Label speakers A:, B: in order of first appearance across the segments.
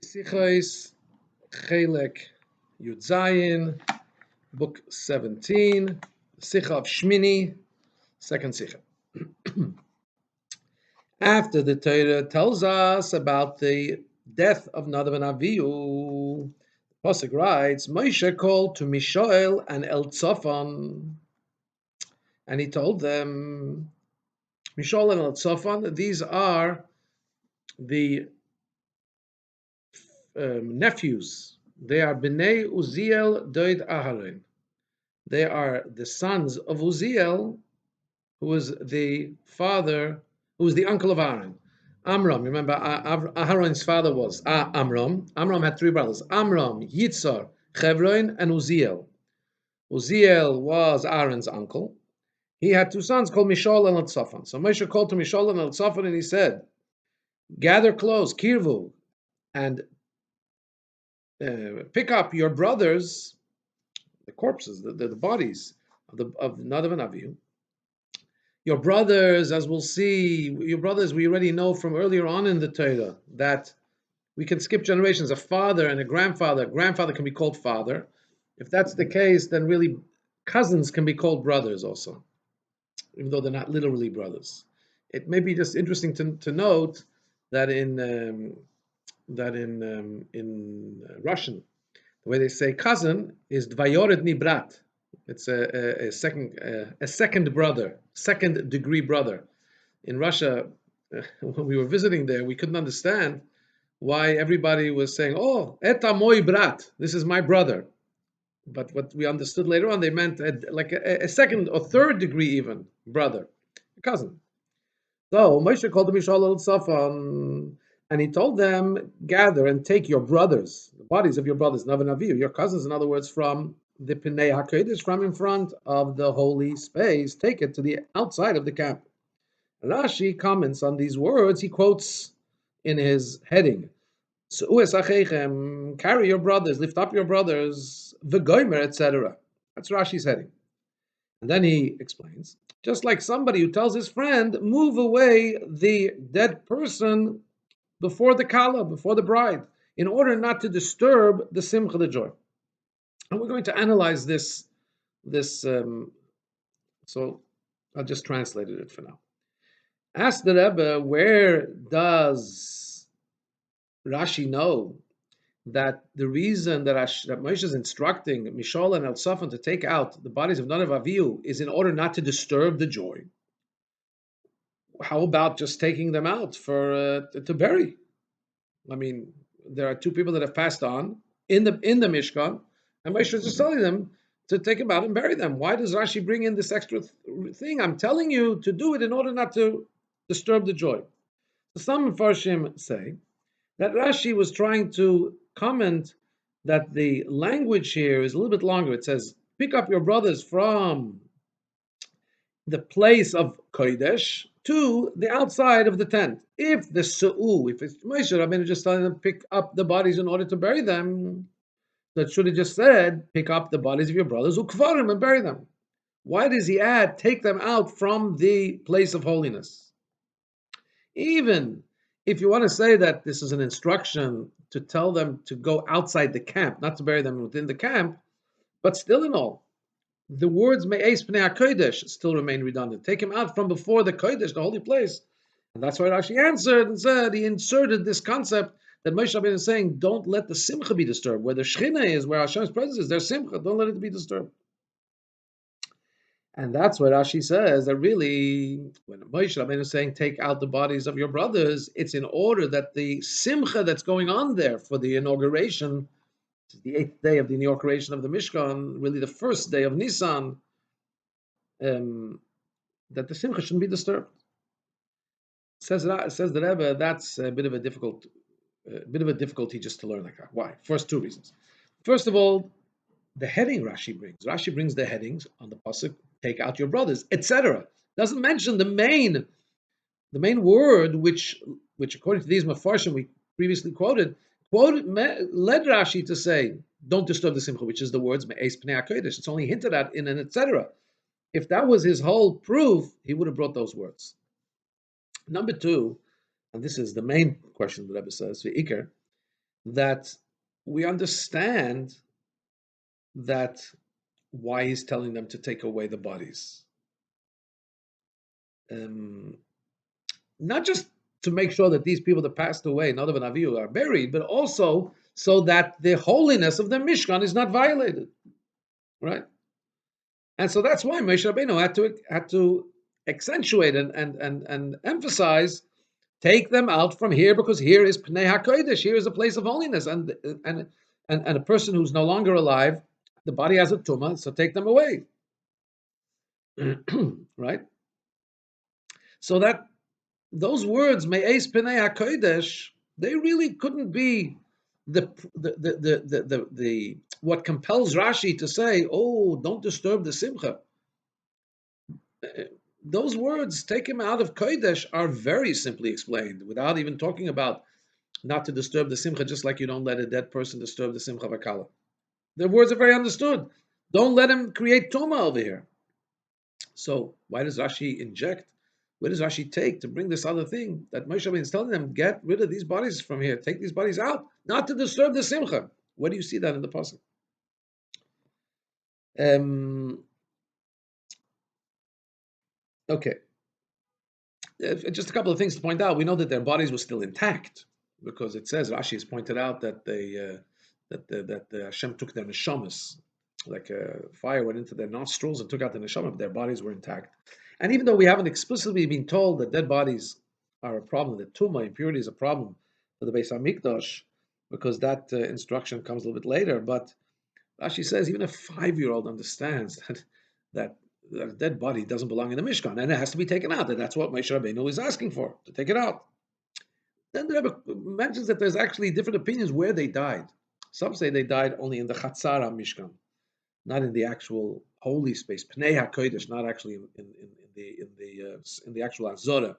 A: Sichos, Chelek, Yud Zayin, book 17, Sicha of Shmini, second Sicha. After the Torah tells us about the death of Nadav and Avihu, the Pasuk writes, Moshe called to Mishael and Eltzaphan, and he told them, Mishael and Eltzaphan, these are the nephews. They are Bnei Uziel Doid Aharon. They are the sons of Uziel, who was the father, who was the uncle of Aaron. Amram, remember, Aaron's father was Amram. Amram had three brothers: Amram, Yitzhar, Chevron, and Uziel. Uziel was Aaron's uncle. He had two sons called Mishal and Eltzaphan. So Moshe called to Mishal and Eltzaphan and he said, gather close, Kirvu, and pick up your brothers, the corpses, the bodies of Nadav and Avihu. Your brothers, as we'll see, your brothers, we already know from earlier on in the Torah that we can skip generations. A father and a grandfather. Grandfather can be called father. If that's the case, then really cousins can be called brothers also, even though they're not literally brothers. It may be just interesting to note that in Russian, the way they say cousin is dvayoredni brat. It's a second brother, second degree brother. In Russia, when we were visiting there, we couldn't understand why everybody was saying, "Oh, eta moi brat," this is my brother. But what we understood later on, they meant like a second or third degree even brother, a cousin. So Moshe called them Yishal el Safan, and he told them, gather and take your brothers, the bodies of your brothers, Nav and Aviv, your cousins, in other words, from the Pinei HaKodesh, from in front of the holy space, take it to the outside of the camp. Rashi comments on these words, he quotes in his heading, carry your brothers, lift up your brothers, v'goymer, etc. That's Rashi's heading. And then he explains, just like somebody who tells his friend, move away the dead person before the kala, before the bride, in order not to disturb the simcha, the joy. And we're going to analyze this. So I'll just translate it for now. Ask the Rebbe, where does Rashi know that the reason that Moshe is instructing Mishal and Eltzaphan to take out the bodies of Nadav Avihu is in order not to disturb the joy? How about just taking them out for to bury? I mean, there are two people that have passed on in the Mishkan, and Moshe is just telling them to take them out and bury them. Why does Rashi bring in this extra thing? I'm telling you to do it in order not to disturb the joy. So some Mepharshim say that Rashi was trying to comment that the language here is a little bit longer. It says, pick up your brothers from the place of Kodesh to the outside of the tent. If the Su'u, if it's Moshe Rabbeinu just telling them pick up the bodies in order to bury them, that should have just said, pick up the bodies of your brothers, ukvarim, and bury them. Why does he add, take them out from the place of holiness? Even if you want to say that this is an instruction to tell them to go outside the camp, not to bury them within the camp, but still in all, the words me'es pnei HaKodesh still remain redundant. Take him out from before the Kodesh, the holy place. And that's why Rashi answered and said, he inserted this concept that Moshe Rabbeinu is saying, don't let the simcha be disturbed. Where the Shechina is, where Hashem's presence is, there's simcha, don't let it be disturbed. And that's what Rashi says, that really, when Moshe Rabbeinu is saying, take out the bodies of your brothers, it's in order that the simcha that's going on there for the inauguration, the 8th day of the inauguration of the Mishkan, really the first day of Nisan, that the simcha shouldn't be disturbed. Says the Rebbe, that's a bit of a difficulty just to learn like that. Why? First, two reasons. First of all, the heading Rashi brings. Rashi brings the headings on the pasuk, take out your brothers, etc. Doesn't mention the main word, which according to these mafarshim we previously quoted, led Rashi to say, don't disturb the simcha, which is the words me'es pnei HaKodesh. It's only hinted at in an etc. If that was his whole proof, he would have brought those words. Number two, and this is the main question the Rebbe says, V'ikar, that we understand that why he's telling them to take away the bodies. Um, Not just to make sure that these people that passed away, not of an Avihu, are buried, but also so that the holiness of the Mishkan is not violated, right? And so that's why Moshe Rabbeinu had to accentuate and emphasize, take them out from here because here is Pnei HaKodesh, here is a place of holiness, and a person who's no longer alive, the body has a tumah, so take them away, right? So that those words, Me'ez Pnei HaKodesh, they really couldn't be the what compels Rashi to say, oh, don't disturb the simcha. Those words, take him out of Kodesh, are very simply explained without even talking about not to disturb the simcha, just like you don't let a dead person disturb the simcha vakala. The words are very understood. Don't let him create tuma over here. So why does Rashi inject? Where does Rashi take to bring this other thing that Moshe Rabbeinu is telling them, get rid of these bodies from here, take these bodies out, not to disturb the simcha? Where do you see that in the pasuk? Okay, just a couple of things to point out. We know that their bodies were still intact because it says Rashi has pointed out that that Hashem took their neshamas, like a fire went into their nostrils and took out the neshama, but their bodies were intact. And even though we haven't explicitly been told that dead bodies are a problem, that tumah, impurity, is a problem for the Beis Hamikdash, because that instruction comes a little bit later, but Rashi says even a 5-year-old understands that that a dead body doesn't belong in the Mishkan, and it has to be taken out. And that's what Moshe Rabbeinu is asking for, to take it out. Then the Rebbe mentions that there's actually different opinions where they died. Some say they died only in the Chatzar Mishkan, not in the actual holy space, Pnei HaKodesh, not actually in the actual Azora.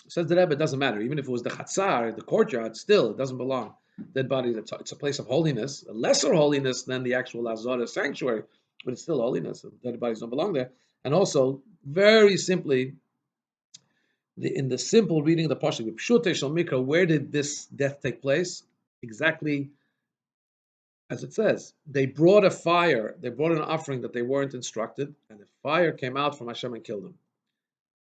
A: Says the Rebbe, it doesn't matter. Even if it was the Chatzar, the courtyard, still it doesn't belong. Dead body, it's a place of holiness, a lesser holiness than the actual Azora sanctuary, but it's still holiness. And dead bodies don't belong there. And also, very simply, in the simple reading of the Pasuk, Pshutei Shel Mikra, where did this death take place? Exactly as it says. They brought a fire, they brought an offering that they weren't instructed, and the fire came out from Hashem and killed them.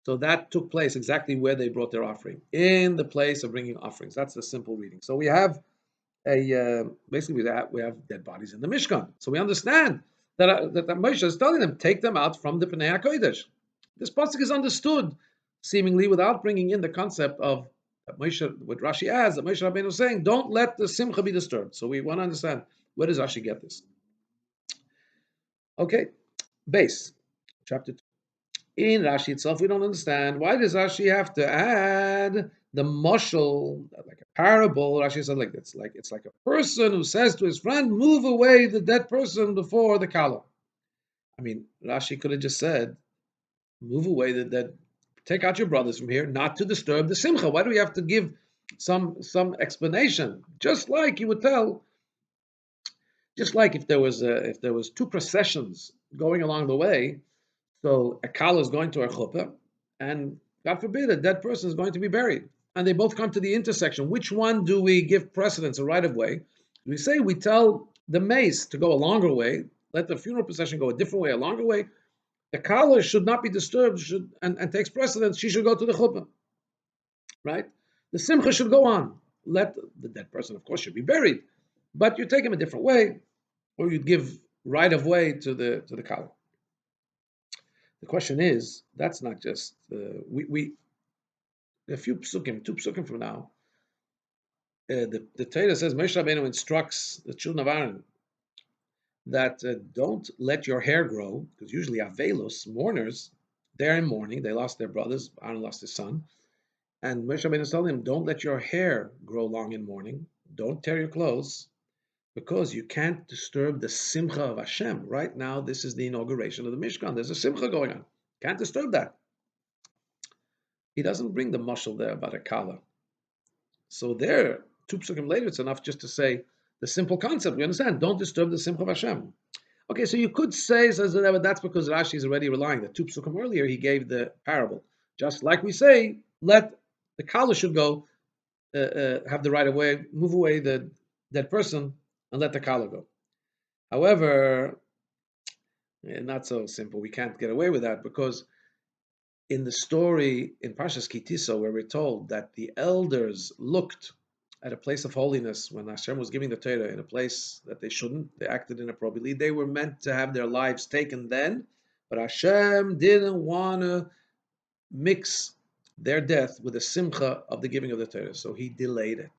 A: So that took place exactly where they brought their offering, in the place of bringing offerings. That's the simple reading. So we have basically we have dead bodies in the Mishkan. So we understand that Moshe is telling them, take them out from the Pnei HaKodesh. This pasuk is understood seemingly without bringing in the concept of Moshe, what Rashi adds, that Moshe Rabbeinu is saying, don't let the simcha be disturbed. So we want to understand, where does Rashi get this? Okay, base, chapter 2. In Rashi itself, we don't understand, why does Rashi have to add the mashal, like a parable? Rashi said like this, it's like a person who says to his friend, move away the dead person before the kala. I mean, Rashi could have just said, move away the dead, take out your brothers from here, not to disturb the simcha. Why do we have to give some explanation? Just like you would tell, just like if there was two processions going along the way, so a kala is going to a chuppah, and God forbid a dead person is going to be buried, and they both come to the intersection. Which one do we give precedence, a right of way? We say we tell the mace to go a longer way, let the funeral procession go a different way, a longer way. The kala should not be disturbed, and takes precedence. She should go to the chuppah, right? The simcha should go on. Let the dead person, of course, should be buried, but you take him a different way, or you'd give right of way to the kala. The question is, that's not just we a few psukim, 2 psukim from now. The Torah says Moshe Rabbeinu instructs the children of Aaron that don't let your hair grow, because usually avelos, mourners, they're in mourning. They lost their brothers. Aaron lost his son, and Moshe Rabbeinu is telling them, don't let your hair grow long in mourning. Don't tear your clothes, because you can't disturb the simcha of Hashem. Right now, this is the inauguration of the Mishkan. There's a simcha going on. Can't disturb that. He doesn't bring the mashal there about a kala. So there, 2 psukim later, it's enough just to say the simple concept. We understand, don't disturb the simcha of Hashem. Okay, so you could say, says the Rebbe, that's because Rashi is already relying. The 2 psukim earlier, he gave the parable. Just like we say, let the kala should go, have the right of way, move away the dead person and let the kala go. However, not so simple. We can't get away with that because in the story in Parshas Kitiso, where we're told that the elders looked at a place of holiness when Hashem was giving the Torah in a place that they shouldn't, they acted inappropriately. They were meant to have their lives taken then, but Hashem didn't want to mix their death with the simcha of the giving of the Torah, so He delayed it.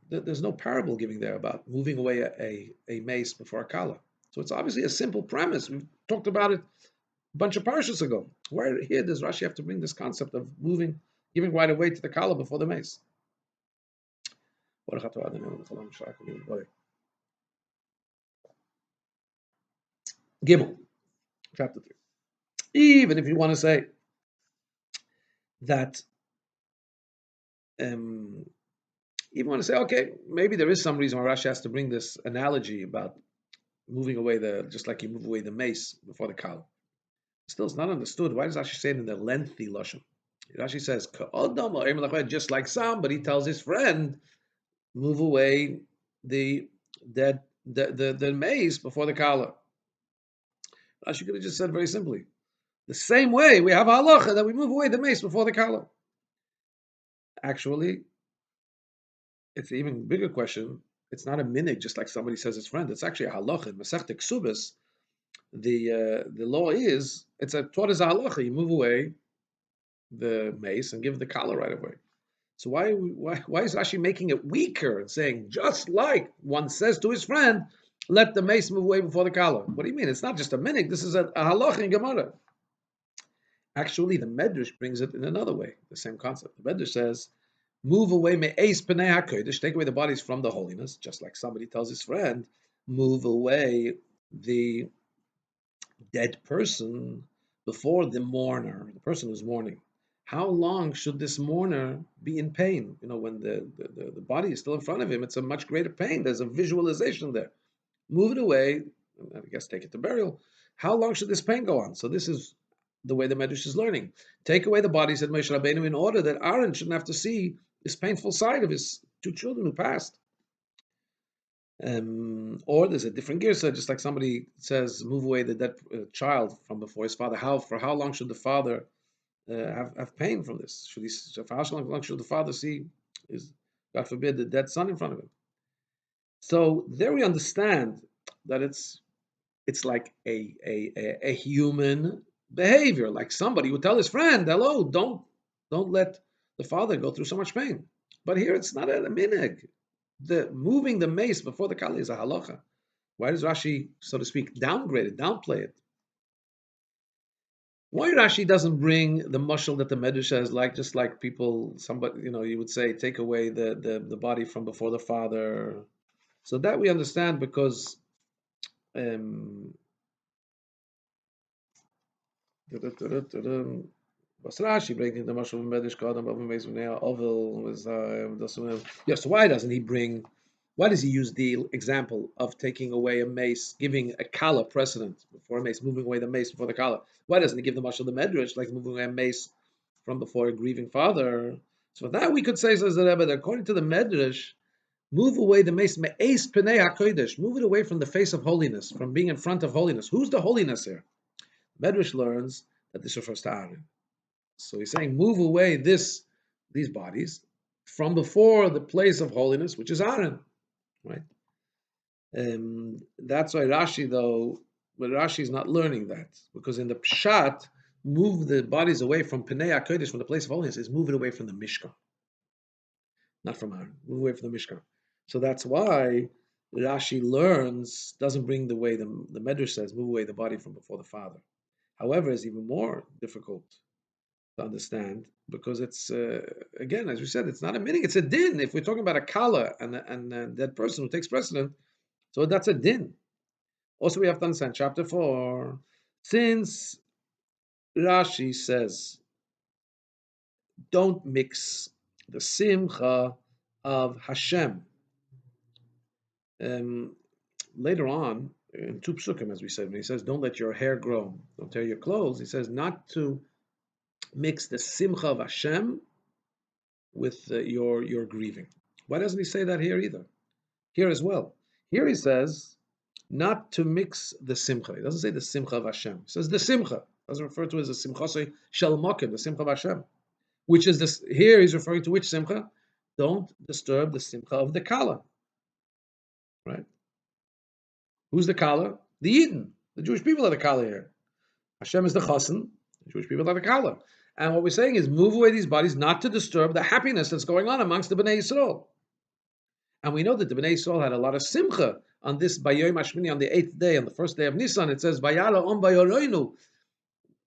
A: There's no parable giving there about moving away a mace before a kala. So it's obviously a simple premise. We've talked about it a bunch of parshas ago. Why here does Rashi have to bring this concept of giving right away to the kala before the mace? Gimel, chapter 3. Even if you want to say that, even want to say, okay, maybe there is some reason why Rashi has to bring this analogy about moving away just like you move away the mace before the kala. Still, it's not understood. Why does Rashi say it in the lengthy lashon? Rashi says, just like somebody tells his friend, move away the dead the mace before the kala. Rashi could have just said very simply, the same way we have halacha that we move away the mace before the kala. Actually, it's an even bigger question. It's not a minig, just like somebody says his friend. It's actually a halacha. In Masechta Ksubas, the law is, it's taught as a halacha. You move away the mace and give the kala right away. So why is Rashi making it weaker and saying, just like one says to his friend, let the mace move away before the kala? What do you mean? It's not just a minig. This is a halach in Gemara. Actually, the Medrash brings it in another way, the same concept. The Medrash says, move away me'eis pnei hakodesh, take away the bodies from the holiness, just like somebody tells his friend, move away the dead person before the mourner, the person who's mourning. How long should this mourner be in pain? When the body is still in front of him, it's a much greater pain. There's a visualization there. Move it away, I guess take it to burial. How long should this pain go on? So this is the way the Medrash is learning. Take away the body, said Moshe Rabbeinu, in order that Aaron shouldn't have to see this painful side of his two children who passed. Or there's a different girsa, just like somebody says, move away the dead child from before his father. For how long should the father have pain from this? For how long should the father see his, God forbid, the dead son in front of him? So there we understand that it's like a human behavior, like somebody would tell his friend, "Hello, don't let the father go through so much pain." But here it's not a minhag. The moving the mace before the kala is a halacha. Why does Rashi, so to speak, downgrade it, downplay it? Why Rashi doesn't bring the mashal that the Medrash says, just like people, somebody, you would say, take away the body from before the father. So that we understand because was Rashi breaking the mashal Medrash Kadam of Mezunea Ovel was yes. Why does he use the example of taking away a mace, giving a kala precedent before a mace, moving away the mace before the kala? Why doesn't he give the mashal the Medrash, like moving away a mace from before a grieving father? So for that we could say, says the Rebbe, that according to the Medrash, move away the mace, me'eis penei hakodesh, move it away from the face of holiness, from being in front of holiness. Who's the holiness here? Medrash learns that this refers to Aaron. So he's saying, move away these bodies from before the place of holiness, which is Aaron, right? That's why Rashi, though, but Rashi is not learning that, because in the Pshat, move the bodies away from Pnei HaKodesh, from the place of holiness, is move it away from the Mishkan, not from Aaron, move away from the Mishkan. So that's why Rashi doesn't bring the way the Medrash says, move away the body from before the Father. However, it's even more difficult to understand because it's again, as we said, it's not a meaning; it's a din. If we're talking about a kala and that person who takes precedent, so that's a din. Also, we have to understand chapter 4. Since Rashi says, don't mix the simcha of Hashem. Later on, in two psukim, as we said, when he says, don't let your hair grow, don't tear your clothes, he says not to mix the simcha of Hashem with your grieving. Why doesn't he say that here either? Here as well. Here he says not to mix the simcha. He doesn't say the simcha of Hashem. He says the simcha. It doesn't refer to it as the simcha shel mokim, the simcha of Hashem. Which is this? Here he's referring to which simcha? Don't disturb the simcha of the kala. Right? Who's the kala? The Eden. The Jewish people are the kala here. Hashem is the chassan. The Jewish people are the kala. And what we're saying is move away these bodies not to disturb the happiness that's going on amongst the Bnei Yisrael. And we know that the Bnei Yisrael had a lot of simcha on this Bayoim Shmini, on the 8th day, on the first day of Nisan. It says, Vayala om bayoroinu.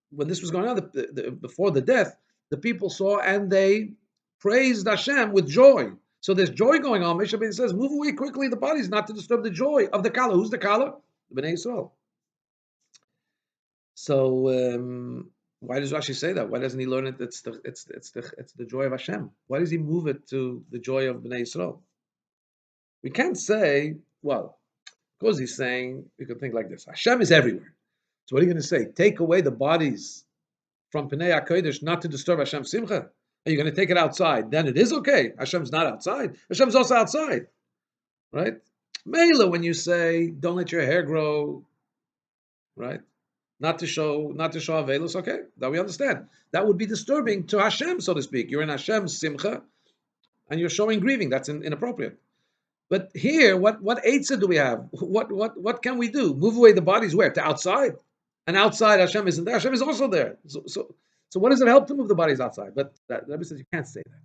A: When this was going on, before the death, the people saw and they praised Hashem with joy. So there's joy going on. Moshe Rabbeinu says, move away quickly the bodies not to disturb the joy of the kala. Who's the kala? The Bnei Yisrael. So why does Rashi say that? Why doesn't he learn it? It's the joy of Hashem. Why does he move it to the joy of Bnei Yisrael? We can't say, well, because he's saying, you could think like this: Hashem is everywhere. So what are you going to say? Take away the bodies from Pnei HaKodesh not to disturb Hashem's simcha? Are you going to take it outside? Then it is okay. Hashem's not outside. Hashem's also outside, right? Mela, when you say, don't let your hair grow, right? Not to show Avelus, okay, that we understand. That would be disturbing to Hashem, so to speak. You're in Hashem's simcha, and you're showing grieving. That's inappropriate. But here, what eitzah do we have? What can we do? Move away the bodies where? To outside? And outside Hashem isn't there. Hashem is also there. So what does it help to move the bodies outside? But Rabbi says you can't say that.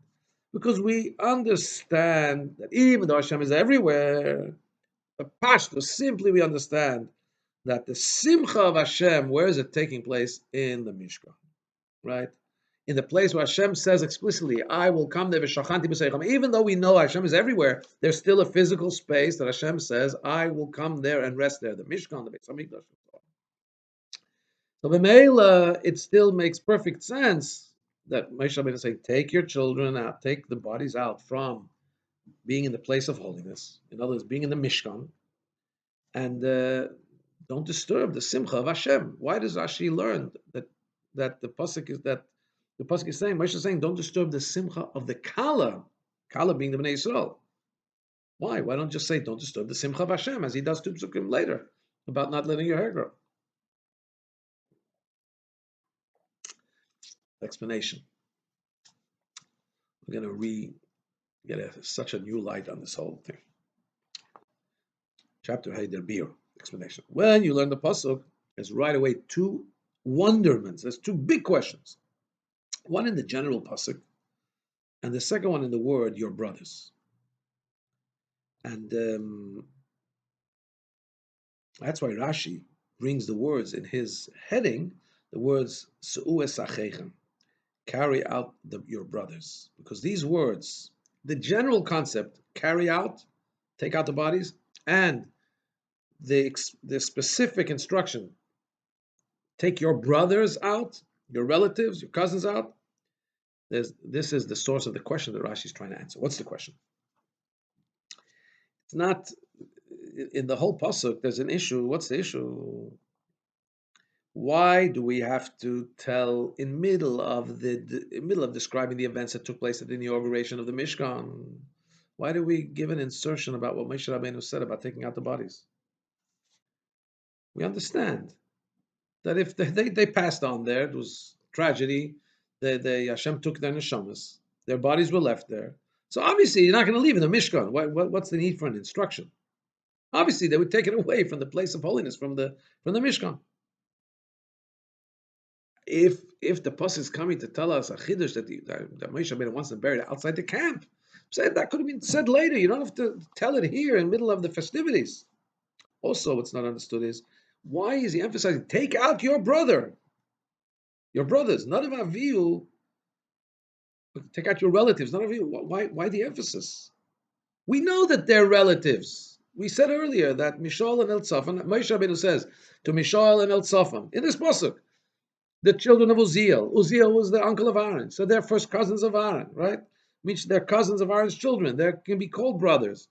A: Because we understand that even though Hashem is everywhere, the pashto, simply we understand that the simcha of Hashem, where is it taking place? In the Mishkan, right? In the place where Hashem says explicitly, I will come there, even though we know Hashem is everywhere, there's still a physical space that Hashem says, I will come there and rest there, the Mishkan, the Beis Hamikdash. So B'meila, it still makes perfect sense that Moshe Rabbeinu is saying, take your children out, take the bodies out from being in the place of holiness, in other words, being in the Mishkan, and don't disturb the simcha of Hashem. Why does Rashi learn that the pasuk is that the pasuk is saying, Moshe is saying, don't disturb the simcha of the kala being the Bnei Yisrael. Why? Why don't just say, don't disturb the simcha of Hashem, as he does two psukim later about not letting your hair grow? Explanation. We're going to get such a new light on this whole thing. Chapter Heider Bir. Explanation. When you learn the pasuk, there's right away two wonderments. There's two big questions. One in the general pasuk, and the second one in the word, your brothers. And that's why Rashi brings the words in his heading, the words Su'u esachechem, carry out your brothers. Because these words, the general concept, carry out, take out the bodies, and the specific instruction, take your brothers out, your relatives, your cousins out. This is the source of the question that Rashi is trying to answer. What's the question? It's not in the whole pasuk. There's an issue. What's the issue? Why do we have to tell in middle of describing the events that took place at the inauguration of the Mishkan? Why do we give an insertion about what Moshe Rabbeinu said about taking out the bodies? We understand that if they passed on there, it was tragedy. Hashem took their neshamas. Their bodies were left there. So obviously, you're not going to leave in the Mishkan. What's the need for an instruction? Obviously, they would take it away from the place of holiness, from the Mishkan. If the pasuk is coming to tell us a chiddush that Moshe Rabbeinu wants them buried outside the camp, that could have been said later. You don't have to tell it here in the middle of the festivities. Also, what's not understood is, why is he emphasizing, take out your brother? Your brothers, not of Avihu. Take out your relatives, not of Avihu. Why the emphasis? We know that they're relatives. We said earlier that Mishal and Eltzafan, Moshe Rabbeinu says to Mishal and Eltzafan, in this pasuk, the children of Uziel. Uziel was the uncle of Aaron, so they're first cousins of Aaron, right? Means they're cousins of Aaron's children. They can be called brothers.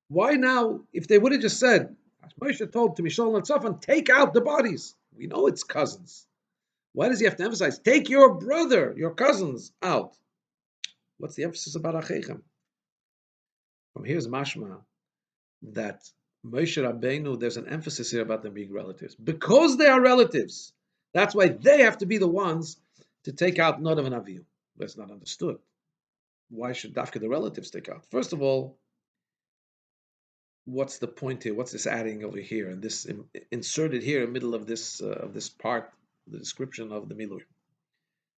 A: Why now, if they would have just said, Moshe told to Mishal and Eltzafan, take out the bodies. We know it's cousins. Why does he have to emphasize, take your brother, your cousins out? What's the emphasis about Achechem? From here is mashma that Moshe Rabbeinu, there's an emphasis here about them being relatives. Because they are relatives, that's why they have to be the ones to take out Nodav and Avihu. That's not understood. Why should Dafka the relatives take out? First of all, what's the point here? What's this adding over here? And this inserted here in the middle of this part, the description of the Milui,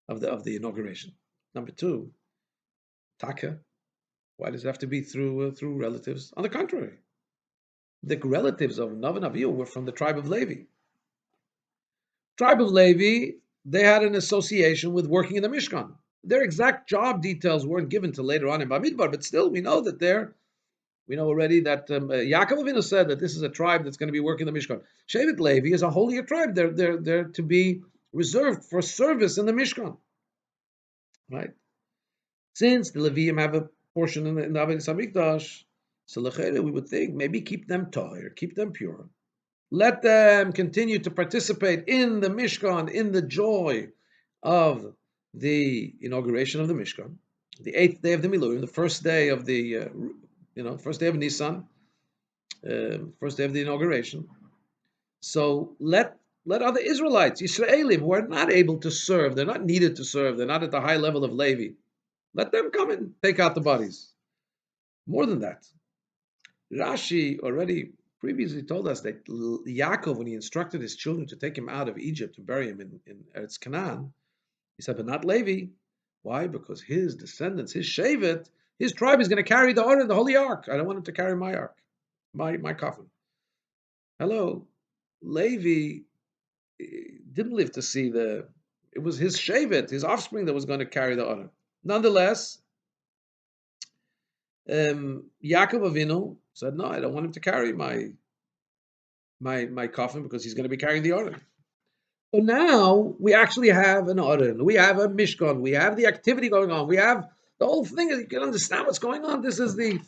A: of the inauguration. Number two, Taka. Why does it have to be through relatives? On the contrary, the relatives of Nodav and Avihu were from the tribe of Levi. Tribe of Levi, they had an association with working in the Mishkan. Their exact job details weren't given till later on in Bamidbar, but still we know already that Yaakov Avinu said that this is a tribe that's going to be working in the Mishkan. Shevet Levi is a holier tribe. They're to be reserved for service in the Mishkan. Right? Since the Leviim have a portion in the Avodas Hamikdash, so we would think maybe keep them tahir, keep them pure. Let them continue to participate in the Mishkan, in the joy of the inauguration of the Mishkan, the 8th day of the Miluim, the first day of the, first day of Nisan, first day of the inauguration. So let other Israelites, Yisraelim, who are not able to serve, they're not needed to serve, they're not at the high level of Levi, let them come and take out the bodies. More than that, Rashi already previously told us that Yaakov, when he instructed his children to take him out of Egypt and bury him in Eretz Canaan, he said, but not Levi. Why? Because his descendants, his Shevet, his tribe is going to carry the Ark, the Holy Ark. I don't want him to carry my Ark, my coffin. Hello, Levi didn't live to see it was his Shevet, his offspring that was going to carry the Ark. Nonetheless, Yaakov Avinu said, no, I don't want him to carry my coffin because he's going to be carrying the Aron. So now we actually have an Aron, we have a Mishkan, we have the activity going on, we have the whole thing. You can understand what's going on. This is the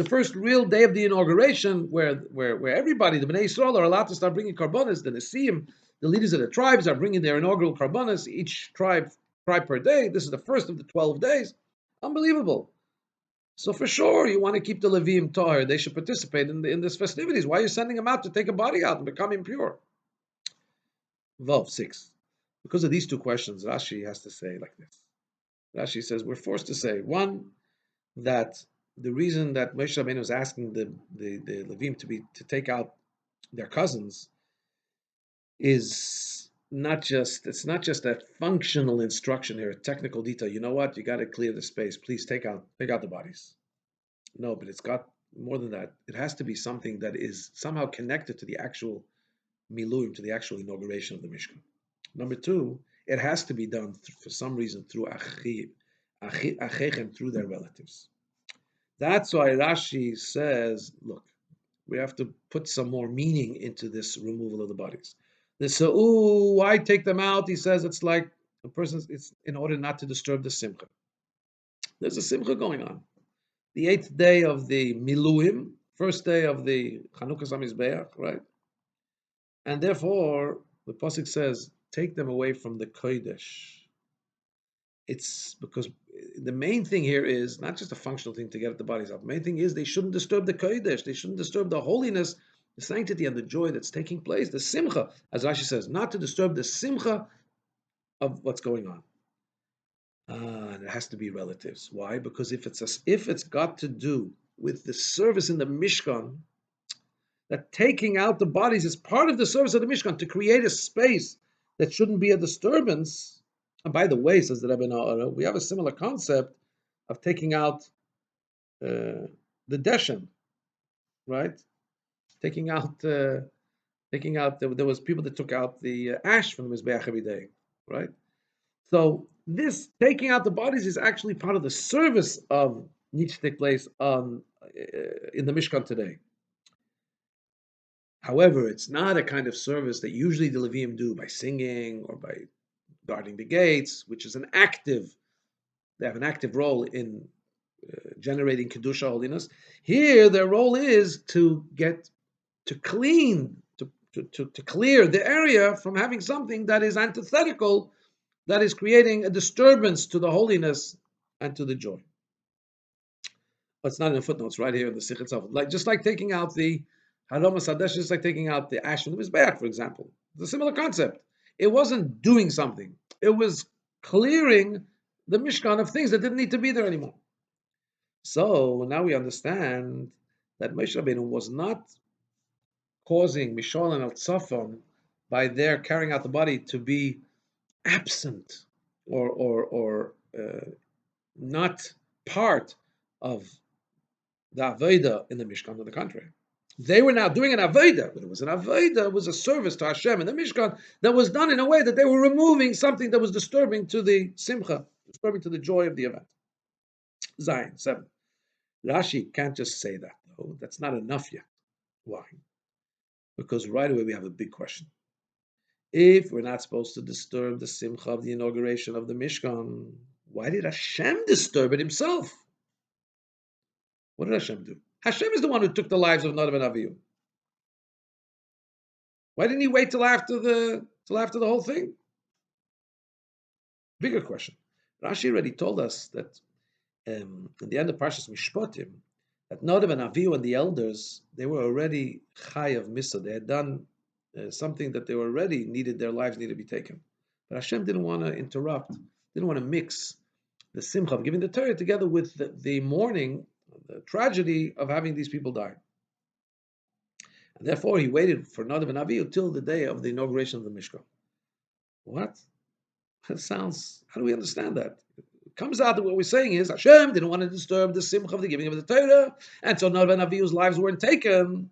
A: first real day of the inauguration where everybody, the Bnei Yisrael, are allowed to start bringing karbonas. The Nesiim, the leaders of the tribes, are bringing their inaugural karbonas, each tribe per day. This is the first of the 12 days. Unbelievable. So for sure, you want to keep the Leviim tahir. They should participate in this festivities. Why are you sending them out to take a body out and become impure? Vav 6. Because of these two questions, Rashi has to say like this. Rashi says, we're forced to say, one, that the reason that Moshe Rabbeinu is asking the Leviim to take out their cousins is it's not just a functional instruction here, a technical detail. You know what? You got to clear the space. Please take out the bodies. No, but it's got more than that. It has to be something that is somehow connected to the actual miluim, to the actual inauguration of the Mishkan. Number two, it has to be done for some reason through achechem, through their relatives. That's why Rashi says, look, we have to put some more meaning into this removal of the bodies. Why take them out? He says it's like it's in order not to disturb the simcha. There's a simcha going on. The 8th day of the Miluim, first day of the Chanukah Samizbeach, right? And therefore, the Pasuk says, take them away from the Kodesh. It's because the main thing here is not just a functional thing to get the bodies out. The main thing is they shouldn't disturb the Kodesh. They shouldn't disturb the holiness, the sanctity, and the joy that's taking place, the simcha, as Rashi says, not to disturb the simcha of what's going on. And it has to be relatives. Why? Because if it's got to do with the service in the Mishkan, that taking out the bodies is part of the service of the Mishkan to create a space that shouldn't be a disturbance. And by the way, says the Rabbi, we have a similar concept of taking out the deshen, right? Taking out. There was people that took out the ash from the Mizbeach every day, right? So this taking out the bodies is actually part of the service of needs to take place in the Mishkan today. However, it's not a kind of service that usually the Leviim do by singing or by guarding the gates, which is they have an active role in generating Kedusha holiness. Here, their role is to clean, to clear the area from having something that is antithetical, that is creating a disturbance to the holiness and to the joy. It's not in the footnotes, right here in the Sikh itself. Like just like taking out the Haroma Sadesh, just like taking out the ash from the Mizbeach, for example. It's a similar concept. It wasn't doing something. It was clearing the Mishkan of things that didn't need to be there anymore. So now we understand that Moshe Rabbeinu was not causing Mishal and Al-Tzafon by their carrying out the body to be absent or not part of the Avodah in the Mishkan. On the contrary, they were now doing an Avodah, but it was an Avodah, it was a service to Hashem in the Mishkan that was done in a way that they were removing something that was disturbing to the Simcha, disturbing to the joy of the event. Zion 7. Rashi can't just say that, though. That's not enough yet. Why? Because right away we have a big question. If we're not supposed to disturb the Simcha of the inauguration of the Mishkan, why did Hashem disturb it himself? What did Hashem do? Hashem is the one who took the lives of Nadav and Avihu. Why didn't he wait till after the whole thing? Bigger question. Rashi already told us that in the end of Parshas Mishpatim, that Nadav and Avihu and the elders, they were already chai of Misa. They had done something that they were already their lives needed to be taken. But Hashem didn't want to interrupt, didn't want to mix the simcha of giving the Torah together with the mourning, the tragedy of having these people die. And therefore, he waited for Nadav and Avihu till the day of the inauguration of the Mishkan. What? That sounds, how do we understand that? It comes out that what we're saying is Hashem didn't want to disturb the simcha of the giving of the Torah, and so Nadav and Avihu's lives weren't taken.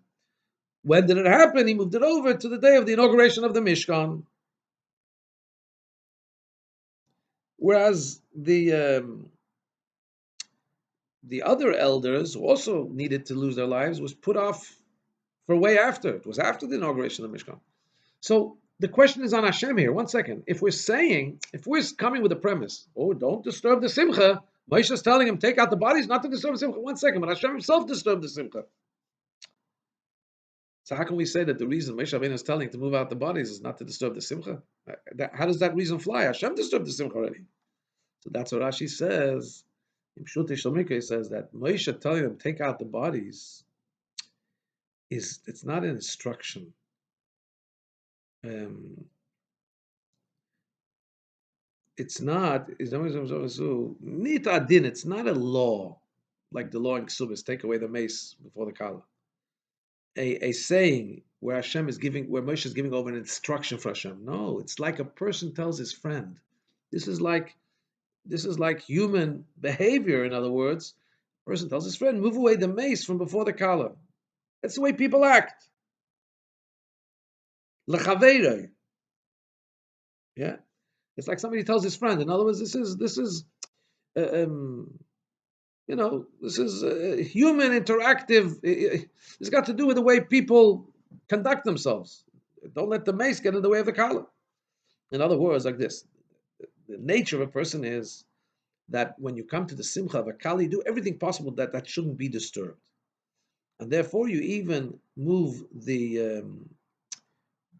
A: When did it happen? He moved it over to the day of the inauguration of the Mishkan. Whereas the other elders who also needed to lose their lives was put off for way after. It was after the inauguration of the Mishkan. So the question is on Hashem here. 1 second. If we're coming with a premise, don't disturb the Simcha, Moshe is telling him, take out the bodies, not to disturb the Simcha. 1 second, but Hashem himself disturbed the Simcha. So how can we say that the reason Moshe Rabbeinu is telling to move out the bodies is not to disturb the Simcha? How does that reason fly? Hashem disturbed the Simcha already. So that's what Rashi says. In Pshutei Shel says that Moshe telling them take out the bodies it's not an instruction. It's not. It's not a law like the law in Ksubis. Take away the mace before the Kala. A saying where Moshe is giving over an instruction for Hashem. No, it's like a person tells his friend. This is like human behavior. In other words, a person tells his friend, move away the mace from before the Kala. That's the way people act. L'chaveirei. Yeah, it's like somebody tells his friend. In other words, this is this is human interactive. It's got to do with the way people conduct themselves. Don't let the mace get in the way of the kala. In other words, like this, the nature of a person is that when you come to the simcha of a kala, you do everything possible that shouldn't be disturbed, and therefore you even move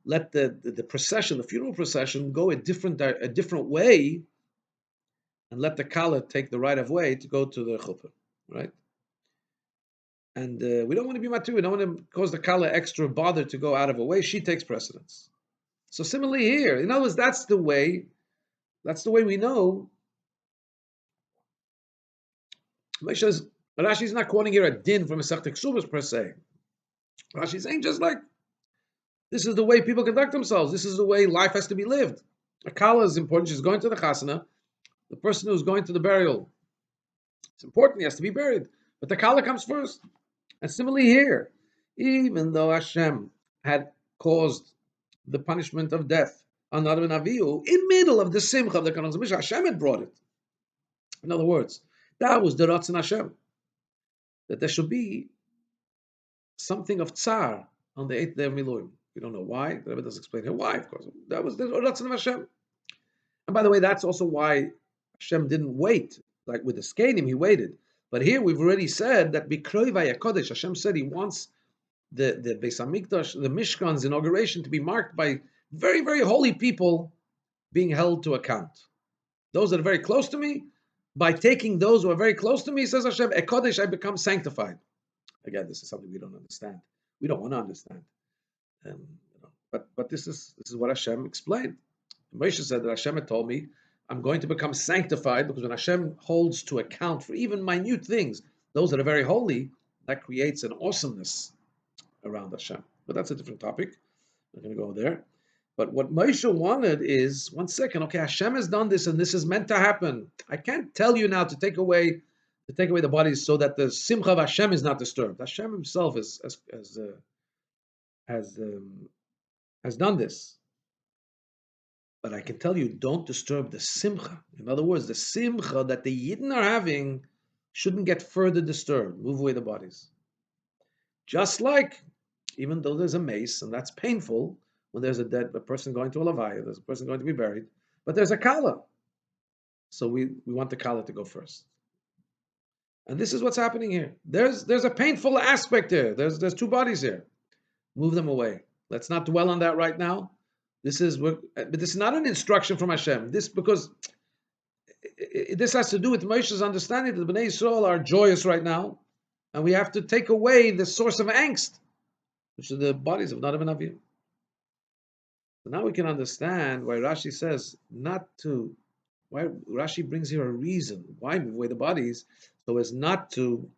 A: let the procession, the funeral procession, go a different way, and let the kala take the right of way to go to the chuppah, right? And we don't want to be matur. We don't want to cause the kala extra bother to go out of a way. She takes precedence. So similarly here, in other words, that's the way we know. Rashi is not quoting here a din from a Masechta Ksubos per se. Rashi is saying just like this is the way people conduct themselves. This is the way life has to be lived. A kala is important. She's going to the chasana. The person who's going to the burial, it's important. He has to be buried. But the kala comes first. And similarly here, even though Hashem had caused the punishment of death on Nadav and Avihu, in middle of the simcha of the Kantor Mishkan, Hashem had brought it. In other words, that was the Ratzon Hashem. That there should be something of tsar on the 8th day of Miluim. We don't know why. The Rebbe doesn't explain here why, of course. That was the Ratzon of Hashem. And by the way, that's also why Hashem didn't wait. Like with the Skenim, he waited. But here we've already said that B'kroi Vayakodesh, Hashem said he wants the Beis Hamikdash, the Mishkan's inauguration to be marked by very, very holy people being held to account. Those that are very close to me, By taking those who are very close to me, says Hashem, Ekodesh, I become sanctified. Again, this is something we don't understand. We don't want to understand. But this is what Hashem explained. Moshe said that Hashem had told me, I'm going to become sanctified, because when Hashem holds to account for even minute things, those that are very holy, that creates an awesomeness around Hashem. But that's a different topic. We're going to go there. But what Moshe wanted is, one second, okay, Hashem has done this and this is meant to happen. I can't tell you now to take away the bodies so that the simcha of Hashem is not disturbed. Hashem himself has done this. But I can tell you, don't disturb the simcha. In other words, the simcha that the Yidden are having shouldn't get further disturbed. Move away the bodies. Just like, even though there's a mace, and that's painful, when there's a person going to a levaya, there's a person going to be buried, but there's a kala. So we want the kala to go first. And this is what's happening here. There's a painful aspect here. There's two bodies here. Move them away. Let's not dwell on that right now. But this is not an instruction from Hashem. This has to do with Moshe's understanding that the Bnei Yisrael are joyous right now, and we have to take away the source of angst, which are the bodies of Nadav and Avihu. So now we can understand why Rashi says why Rashi brings here a reason why move away the bodies, so as not to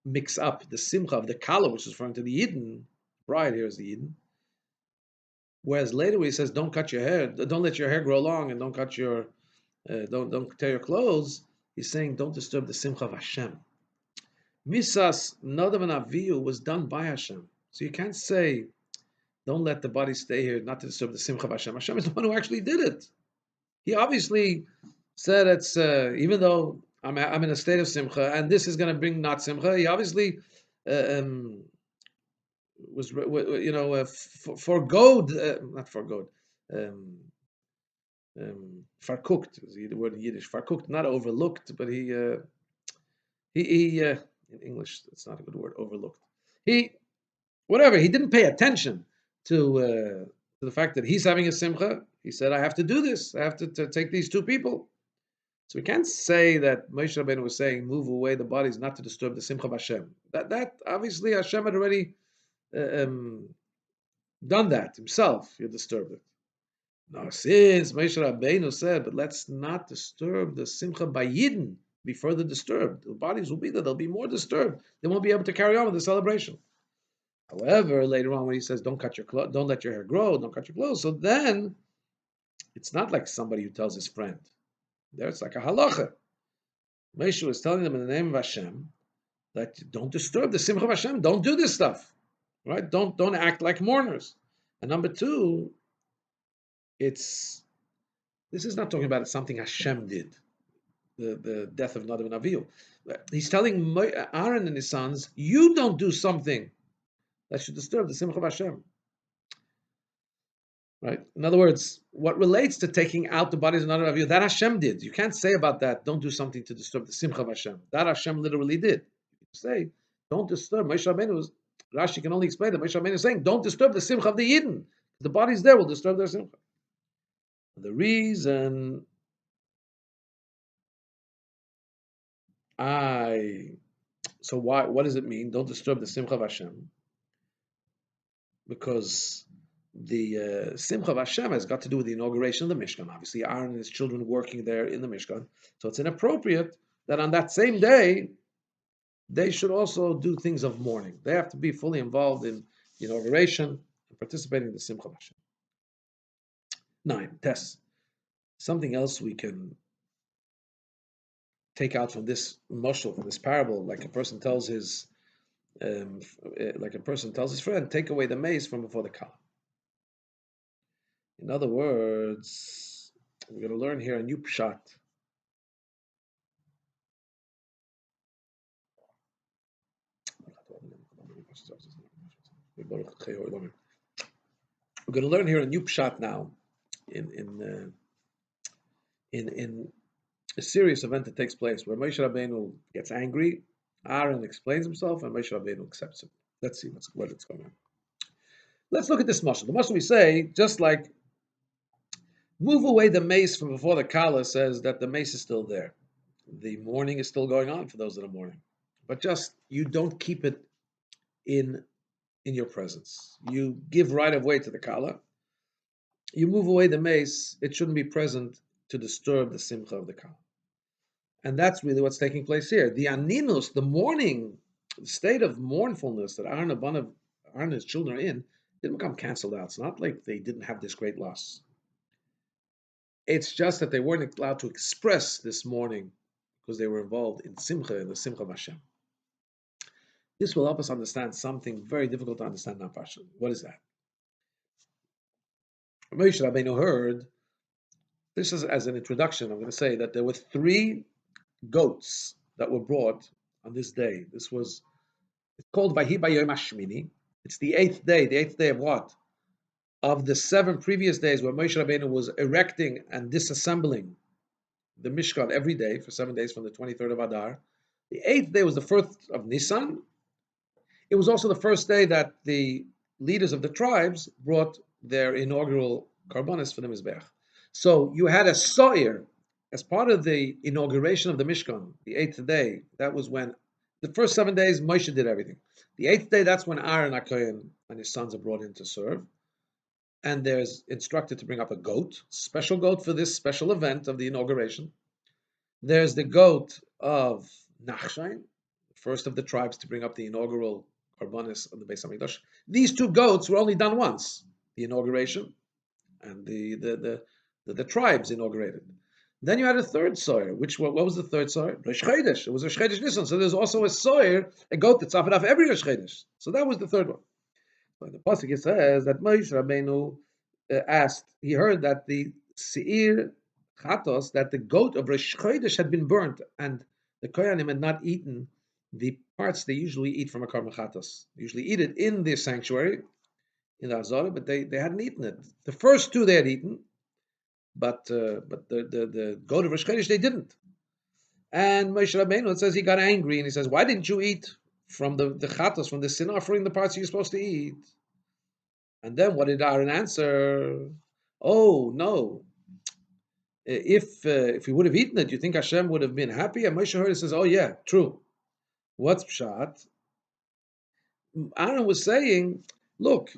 A: mix up the simcha of the kala, which is referring to the Yidden. Bride here is the Yidden. Whereas later when he says, don't cut your hair, don't let your hair grow long, and don't cut your, don't tear your clothes, he's saying, don't disturb the simcha of Hashem. Misas Nadav and Avihu was done by Hashem. So you can't say, don't let the body stay here, not to disturb the simcha of Hashem. Hashem is the one who actually did it. He obviously said it's, even though I'm in a state of simcha, and this is going to bring not simcha, he obviously was, forgoed, not forgoed, farkuked is the word in Yiddish. Farkuked, not overlooked, but he in English, it's not a good word, overlooked. He didn't pay attention to the fact that he's having a simcha. He said, I have to do this. I have to take these two people. So we can't say that Moshe Rabbeinu was saying, move away the bodies not to disturb the simcha of Hashem. That obviously Hashem had already done that himself. He disturbed it. Now, since Moshe Rabbeinu said, but let's not disturb the simcha by Yidden, be further disturbed. The bodies will be there. They'll be more disturbed. They won't be able to carry on with the celebration. However, later on when he says, don't let your hair grow, don't cut your clothes, so then it's not like somebody who tells his friend. There it's like a halacha. Moshe was telling them in the name of Hashem that don't disturb the simcha of Hashem. Don't do this stuff. Right? Don't act like mourners. And number two, this is not talking about something Hashem did, the death of Nadav and Avihu. He's telling Aaron and his sons, you don't do something that should disturb the simcha of Hashem. Right? In other words, what relates to taking out the bodies of Nadav and Avihu, that Hashem did. You can't say about that, don't do something to disturb the simcha of Hashem. That Hashem literally did. You say, don't disturb. Moshe Rabbeinu Rashi can only explain that Moshe Rabbeinu is saying, don't disturb the simcha of the Yidden. The bodies there will disturb their simcha. The reason what does it mean? Don't disturb the simcha of Hashem. Because the simcha of Hashem has got to do with the inauguration of the Mishkan. Obviously, Aaron and his children working there in the Mishkan. So it's inappropriate that on that same day, they should also do things of mourning. They have to be fully involved in the inauguration and participating in the simcha of Hashem. 9. Test. Something else we can take out from this mashal, from this parable, like a person tells his friend, take away the mace from before the kala. In other words, we're going to learn here a new pshat. We're going to learn here a new pshat now in a serious event that takes place where Moshe Rabbeinu gets angry, Aaron explains himself, and Moshe Rabbeinu accepts it. Let's see what's going on. Let's look at this mashal. The mashal we say, just like move away the mace from before the kala, says that the mace is still there. The mourning is still going on for those that are mourning, but just you don't keep it in in your presence. You give right of way to the kala. You move away the mace. It shouldn't be present to disturb the simcha of the kala. And that's really what's taking place here. The aninus, the mourning, the state of mournfulness that Aaron and his children are in, didn't become canceled out. It's not like they didn't have this great loss. It's just that they weren't allowed to express this mourning because they were involved in simcha, in the simcha of Hashem. This will help us understand something very difficult to understand now, Pasha. What is that? Moshe Rabbeinu heard, this is as an introduction, I'm going to say that there were 3 goats that were brought on this day. This was, it's called Vahi Bayom Shmini. It's the 8th day. The 8th day of what? Of the 7 previous days where Moshe Rabbeinu was erecting and disassembling the Mishkan every day for 7 days from the 23rd of Adar. The 8th day was the 1st of Nisan. It was also the first day that the leaders of the tribes brought their inaugural karbanis for the Mizbech. So you had a so'ir as part of the inauguration of the Mishkan, the 8th day. That was when the first 7 days Moshe did everything. The 8th day, that's when Aaron HaKohen and his sons are brought in to serve. And there's instructed to bring up a goat, special goat for this special event of the inauguration. There's the goat of Nachshain, first of the tribes to bring up the inaugural karbanis of the Beis Hamikdash. These 2 goats were only done once, the inauguration and the tribes inaugurated. Then you had a third soyer. What was the third soyer? Rosh Chodesh. It was Rosh Chodesh Nisan. So there's also a soyer, a goat that's offered off every Rosh Chodesh. So that was the third one. So the pasuk says that Moshe Rabbeinu asked. He heard that the seir chatos, that the goat of Rosh Chodesh had been burnt, and the kohanim had not eaten the parts they usually eat from a karban chatos. They usually eat it in the sanctuary, in the Azara, but they hadn't eaten it. The first 2 they had eaten, but the goat of Rosh Chodesh they didn't. And Moshe Rabbeinu, it says he got angry and he says, "Why didn't you eat from the chatos, from the sin offering, the parts you're supposed to eat?" And then what did Aaron answer? Oh no! If he would have eaten it, you think Hashem would have been happy? And Moshe heard it, says, "Oh yeah, true. What's pshat?" Aaron was saying, "Look,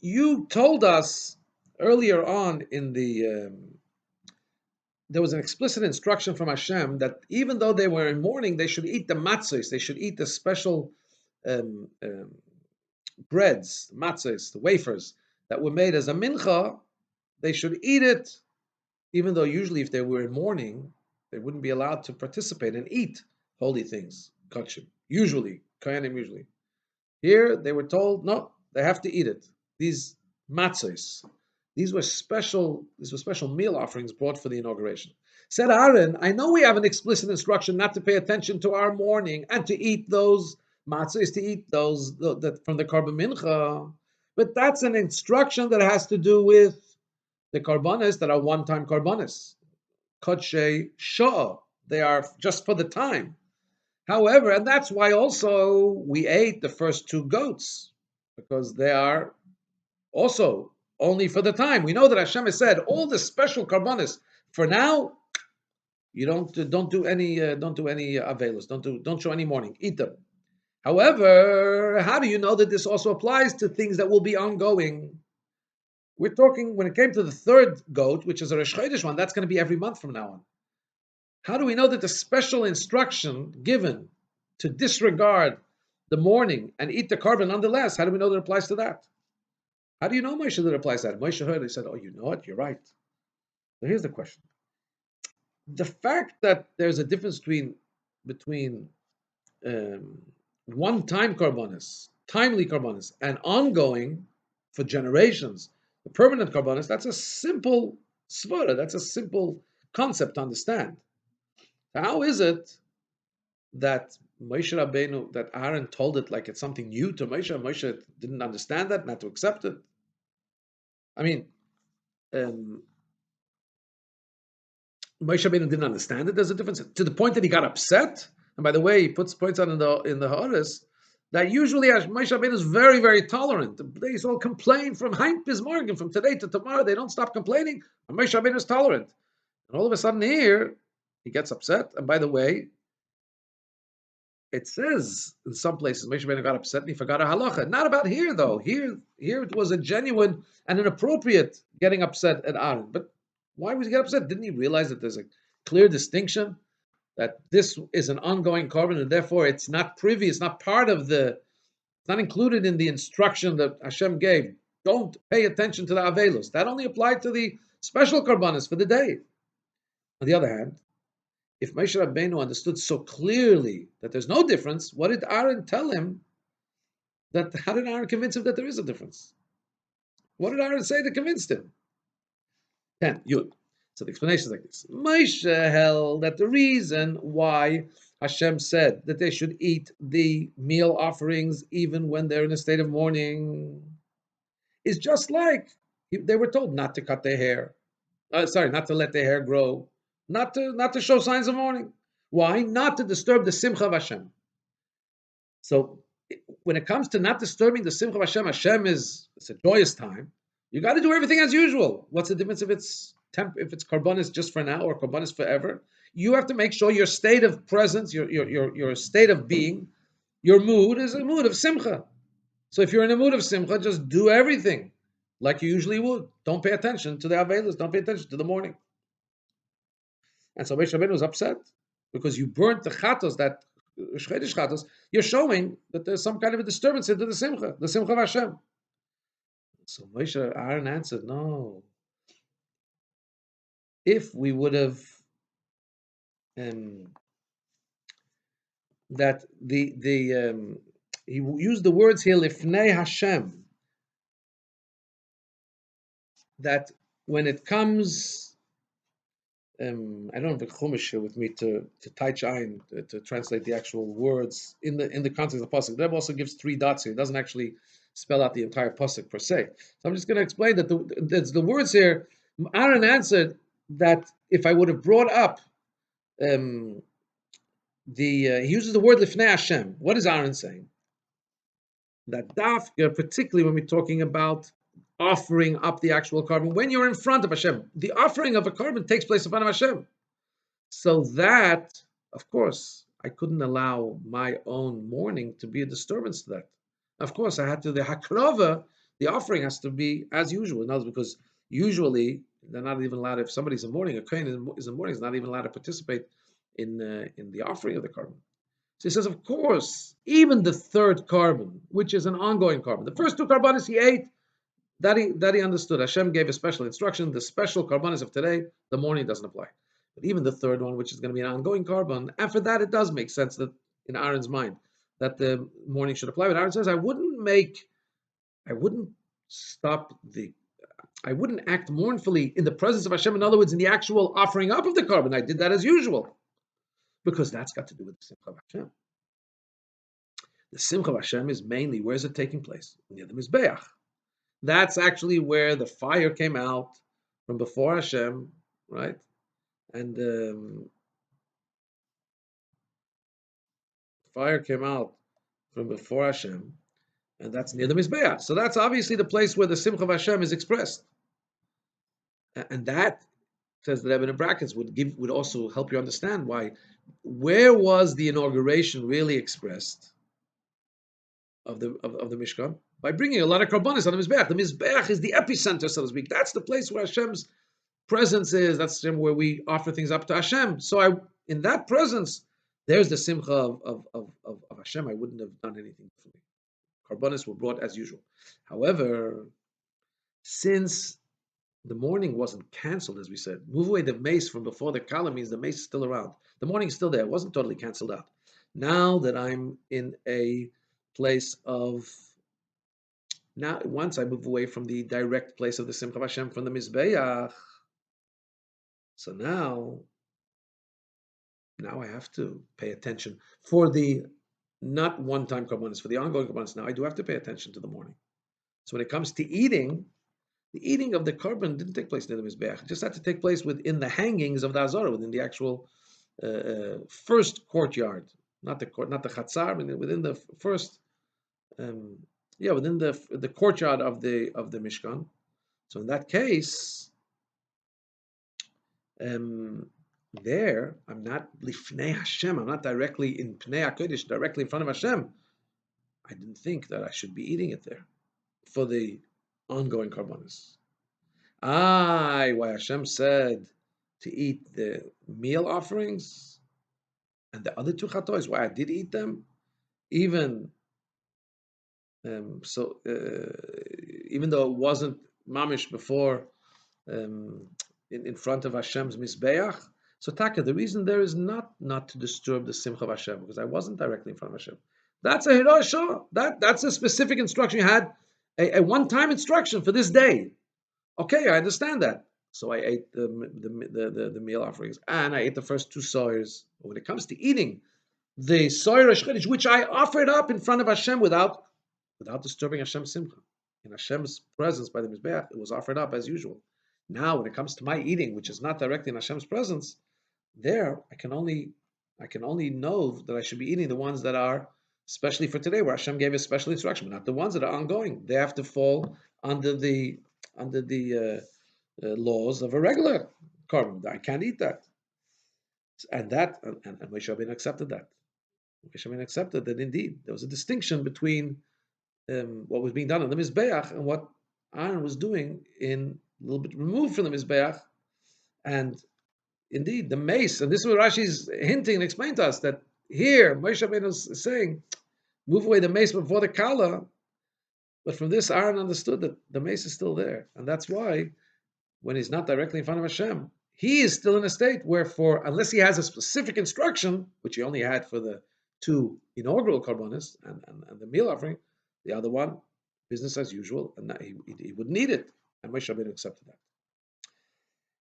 A: you told us earlier on in the there was an explicit instruction from Hashem that even though they were in mourning, they should eat the matzos, they should eat the special breads, matzos, the wafers that were made as a mincha. They should eat it, even though usually if they were in mourning, they wouldn't be allowed to participate and eat holy things, kachim. Usually, kohanim usually. Here they were told no, they have to eat it. These matzos, these were special meal offerings brought for the inauguration. Said Aaron, I know we have an explicit instruction not to pay attention to our mourning and to eat those matzos, to eat those that from the karban mincha, but that's an instruction that has to do with the karbanis that are one-time karbanis, kodshe shah. They are just for the time. However, and that's why also we ate the first 2 goats, because they are also only for the time. We know that Hashem has said all the special karbanis for now. You don't do any avelos. Don't show any mourning. Eat them. However, how do you know that this also applies to things that will be ongoing? We're talking when it came to the 3rd goat, which is a Rosh Chodesh one. That's going to be every month from now on. How do we know that the special instruction given to disregard the mourning and eat the karban nonetheless? How do we know that it applies to that? How do you know, Moshe, that it applies to that? Moshe heard it, he said, oh, you know what? You're right. So here's the question. The fact that there's a difference between one-time karbanis, timely karbanis, and ongoing for generations, the permanent karbanis, that's a simple svara, that's a simple concept to understand. How is it that Moshe Rabbeinu, that Aaron told it like it's something new to Moshe, and Moshe didn't understand that, not to accept it? I mean, Moshe Rabbeinu didn't understand it. There's a difference to the point that he got upset. And by the way, he points out in the Haaretz that usually Moshe Rabbeinu is very, very tolerant. They all complain from Heim bis morgen, from today to tomorrow. They don't stop complaining. And Moshe Rabbeinu is tolerant. And all of a sudden here, He gets upset. And by the way, it says in some places Moshe Rabbeinu got upset and he forgot a halacha. Not about here though. Here it was a genuine and an appropriate getting upset at Aaron. But why was he get upset? Didn't he realize that there's a clear distinction that this is an ongoing carbon and therefore it's not privy, it's not part of it's not included in the instruction that Hashem gave. Don't pay attention to the Avelos. That only applied to the special karbanis for the day. On the other hand, if Moshe Rabbeinu understood so clearly that there's no difference, what did Aaron tell him? How did Aaron convince him that there is a difference? What did Aaron say that convinced him? 10. Yud. So the explanation is like this. Moshe held that the reason why Hashem said that they should eat the meal offerings even when they're in a state of mourning is just like they were told not to cut their hair. Not to let their hair grow, not to show signs of mourning. Why? Not to disturb the simcha of Hashem. So when it comes to not disturbing the simcha of Hashem, it's a joyous time. You got to do everything as usual. What's the difference if it's karbanis just for now or karbanis forever? You have to make sure your state of presence, your state of being, your mood is a mood of simcha. So if you're in a mood of simcha, just do everything like you usually would. Don't pay attention to the avelos. Don't pay attention to the mourning. And so Moshe Rabbeinu was upset because you burnt the chatos, that shchedish chatos. You're showing that there's some kind of a disturbance into the simcha of Hashem. So Aaron answered, no. If we would have that he used the words here lifnei Hashem, that when it comes. I don't have the chumash here with me to touch ein to translate the actual words in the context of the pasuk. The Rebbe also gives 3 dots here. It doesn't actually spell out the entire pasuk per se. So I'm just going to explain that the words here. Aaron answered that if I would have brought up he uses the word lifnei Hashem. What is Aaron saying? That dafka, particularly when we're talking about offering up the actual carbon, when you're in front of Hashem, the offering of a carbon takes place in front of Hashem. So that, of course, I couldn't allow my own mourning to be a disturbance to that. Of course, I had to, the hakrava, the offering has to be as usual. In other words, because usually they're not even allowed, if somebody's in mourning, a kohen is in mourning, is not even allowed to participate in the offering of the carbon. So he says, of course, even the third carbon, which is an ongoing carbon, the first 2 carbonis he ate, that he understood. Hashem gave a special instruction. The special carbonis of today, the morning doesn't apply. But even the third one, which is going to be an ongoing carbon, after that it does make sense that in Aaron's mind that the morning should apply. But Aaron says, I wouldn't act mournfully in the presence of Hashem. In other words, in the actual offering up of the carbon, I did that as usual. Because that's got to do with the simcha of Hashem. The simcha of Hashem is mainly, where is it taking place? Near the Mizbeach. That's actually where the fire came out from before Hashem, right? And fire came out from before Hashem, and that's near the Mizbeach. So that's obviously the place where the simcha of Hashem is expressed. And that, says the Rebbe in brackets, would also help you understand where was the inauguration really expressed of the Mishkan? By bringing a lot of karbonis on the Mizbeach. The Mizbeach is the epicenter, so to speak. That's the place where Hashem's presence is. That's where we offer things up to Hashem. So in that presence, there's the simcha of Hashem. I wouldn't have done anything differently. Karbonis were brought as usual. However, since the morning wasn't canceled, as we said, move away the mace from before the kala means the mace is still around. The morning is still there. It wasn't totally canceled out. Now that I'm in a place of once I move away from the direct place of the Simcha of Hashem from the Mizbeach, so now I have to pay attention for the not one-time karbanos, for the ongoing karbanos. Now I do have to pay attention to the morning. So when it comes to eating, the eating of the carbon didn't take place near the Mizbeach. It just had to take place within the hangings of the Azara, within the actual first courtyard, not the chatzar, within the first. Within the courtyard of the Mishkan. So in that case, There, I'm not lifnei Hashem. I'm not directly in Pnei HaKodesh, directly in front of Hashem. I didn't think that I should be eating it there for the ongoing karbonis. Why Hashem said to eat the meal offerings and the other two chatois, why I did eat them, even even though it wasn't mamish before in front of Hashem's mizbeach. So Taka, the reason there is not to disturb the simcha of Hashem, because I wasn't directly in front of Hashem. That's a hirosha. That's a specific instruction. You had a one-time instruction for this day. Okay, I understand that. So I ate the meal offerings, and I ate the first two soyers. But when it comes to eating the soyer shchedish, which I offered up in front of Hashem without disturbing Hashem's simcha, in Hashem's presence by the mizbeach, it was offered up as usual. Now, when it comes to my eating, which is not directly in Hashem's presence, there I can only know that I should be eating the ones that are especially for today, where Hashem gave a special instruction, but not the ones that are ongoing. They have to fall under the laws of a regular korban. I can't eat that, and Moshe Rabbeinu accepted that. Moshe Rabbeinu accepted that indeed there was a distinction between what was being done on the mizbeach and what Aaron was doing in a little bit removed from the mizbeach, and indeed the mace. And this is what Rashi is hinting and explaining to us, that here Moshe Rabbeinu is saying, move away the mace before the kala. But from this, Aaron understood that the mace is still there, and that's why when he's not directly in front of Hashem, he is still in a state where, unless he has a specific instruction, which he only had for the two inaugural karbonis and the meal offering, the other one, business as usual, and he wouldn't need it. And Moshe Rabbeinu accepted that.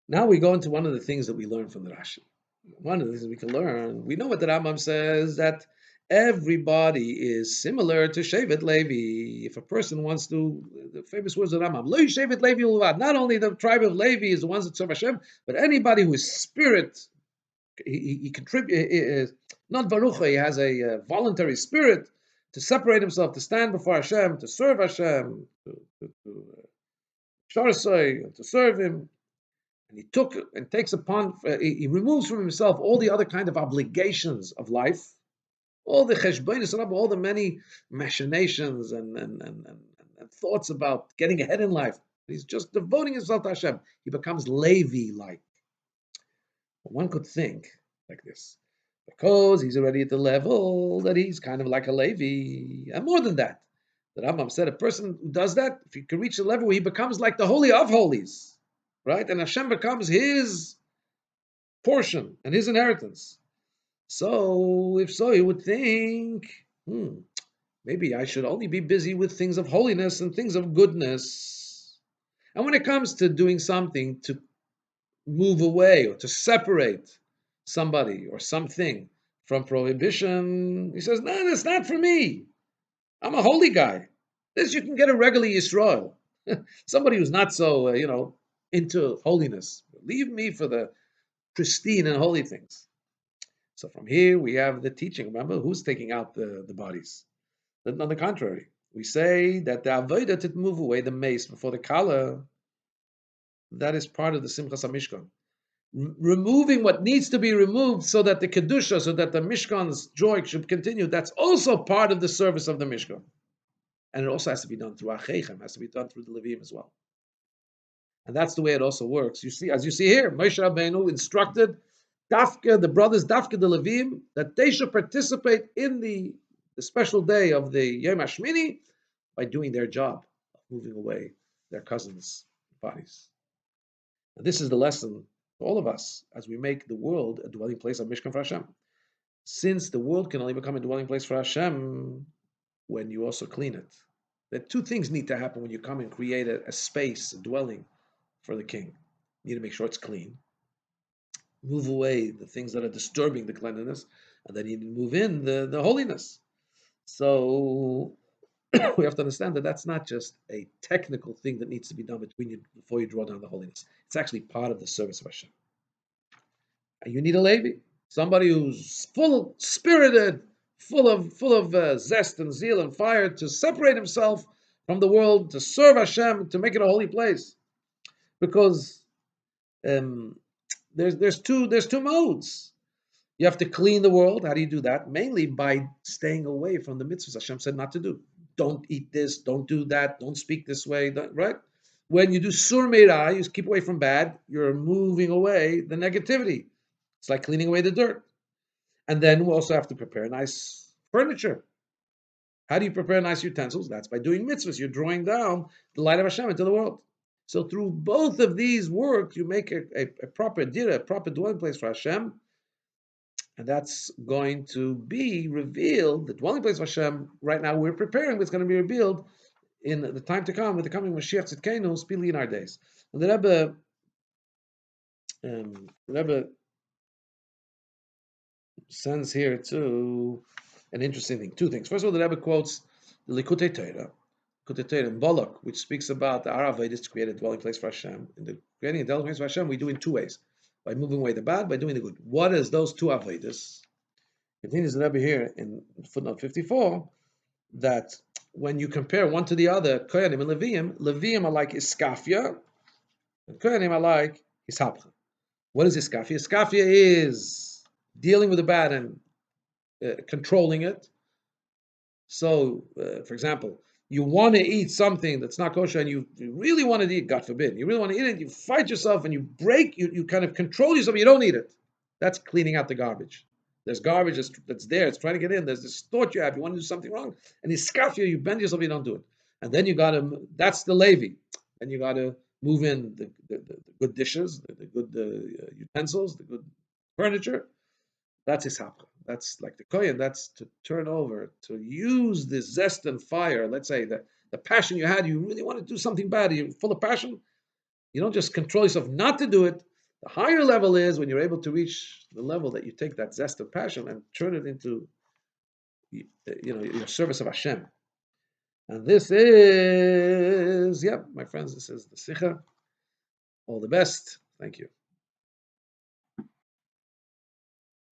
A: Now we go into one of the things that we learn from the Rashi. One of the things we can learn, we know what the Rambam says, that everybody is similar to Shevet Levi. If a person wants to, the famous words of Rambam, Lo Shevet Levi Ulvad, not only the tribe of Levi is the ones that serve Hashem, but anybody who is spirit, he contributes, not Baruch, he has a voluntary spirit to separate himself, to stand before Hashem, to serve Hashem, to serve Him. And he takes upon, he removes from himself all the other kind of obligations of life, all the cheshbonis, all the many machinations and thoughts about getting ahead in life. He's just devoting himself to Hashem. He becomes Levi-like. One could think like this, because he's already at the level that he's kind of like a Levi. And more than that, the Rambam said a person who does that, if he can reach the level where he becomes like the Holy of Holies, right? And Hashem becomes his portion and his inheritance. So, if so, he would think, maybe I should only be busy with things of holiness and things of goodness. And when it comes to doing something to move away or to separate somebody or something from prohibition, he says, no, that's not for me. I'm a holy guy. This you can get a regular Yisrael. Somebody who's not so, into holiness. Leave me for the pristine and holy things. So from here we have the teaching. Remember, who's taking out the bodies? On the contrary, we say that the avodah to move away the mace before the kala, that is part of the Simchas HaMishkan. Removing what needs to be removed so that the kedusha, so that the Mishkan's joy should continue, that's also part of the service of the Mishkan. And it also has to be done through Acheichem, has to be done through the Levim as well. And that's the way it also works. You see, as you see here, Moshe Rabbeinu instructed the brothers, the Levim, that they should participate in the special day of the Yom HaShmini by doing their job of moving away their cousins' bodies. And this is the lesson for all of us as we make the world a dwelling place of Mishkan for Hashem. Since the world can only become a dwelling place for Hashem when you also clean it. There two things need to happen when you come and create a space, a dwelling for the king. You need to make sure it's clean. Move away the things that are disturbing the cleanliness, and then you need to move in the holiness. So we have to understand that that's not just a technical thing that needs to be done between you before you draw down the holiness. It's actually part of the service of Hashem. And you need a Levi, somebody who's full spirited, full of zest and zeal and fire to separate himself from the world, to serve Hashem, to make it a holy place. Because there's two modes. You have to clean the world. How do you do that? Mainly by staying away from the mitzvahs Hashem said not to do. Don't eat this. Don't do that. Don't speak this way. Right? When you do sur meirah, you keep away from bad. You're moving away the negativity. It's like cleaning away the dirt. And then we also have to prepare nice furniture. How do you prepare nice utensils? That's by doing mitzvahs. You're drawing down the light of Hashem into the world. So through both of these works, you make a proper dira, a proper dwelling place for Hashem, and that's going to be revealed. The dwelling place of Hashem, right now we're preparing, but it's going to be revealed in the time to come with the coming Mashiach Tzidkenu, speedily in our days. And the Rebbe sends here too an interesting thing. Two things. First of all, the Rebbe quotes the Likutei Torah in Balak, which speaks about the Arav to create a dwelling place for Hashem. In the creating a dwelling place for Hashem, we do in two ways: by moving away the bad, by doing the good. What is those two Avedis? Continues the Rebbe here in footnote 54 that when you compare one to the other, Kohanim and Leviim are like Iskafia, and Kohanim are like Ishapcha. What is Iskafia? Iskafia is dealing with the bad and controlling it. So, for example, you want to eat something that's not kosher, and you really want to eat, God forbid, you really want to eat it, you fight yourself and you break, you kind of control yourself, you don't eat it. That's cleaning out the garbage. There's garbage that's there, it's trying to get in, there's this thought you have, you want to do something wrong, and you scuff you bend yourself, you don't do it. And then you got to, that's the Levi. Then you got to move in the good dishes, the good utensils, the good furniture. That's Ishapcha. That's like the Kohen. That's to turn over, to use this zest and fire. Let's say the passion you had, you really want to do something bad, you're full of passion. You don't just control yourself not to do it. The higher level is when you're able to reach the level that you take that zest of passion and turn it into, your service of Hashem. And this is, my friends, this is the Sikha. All the best. Thank you.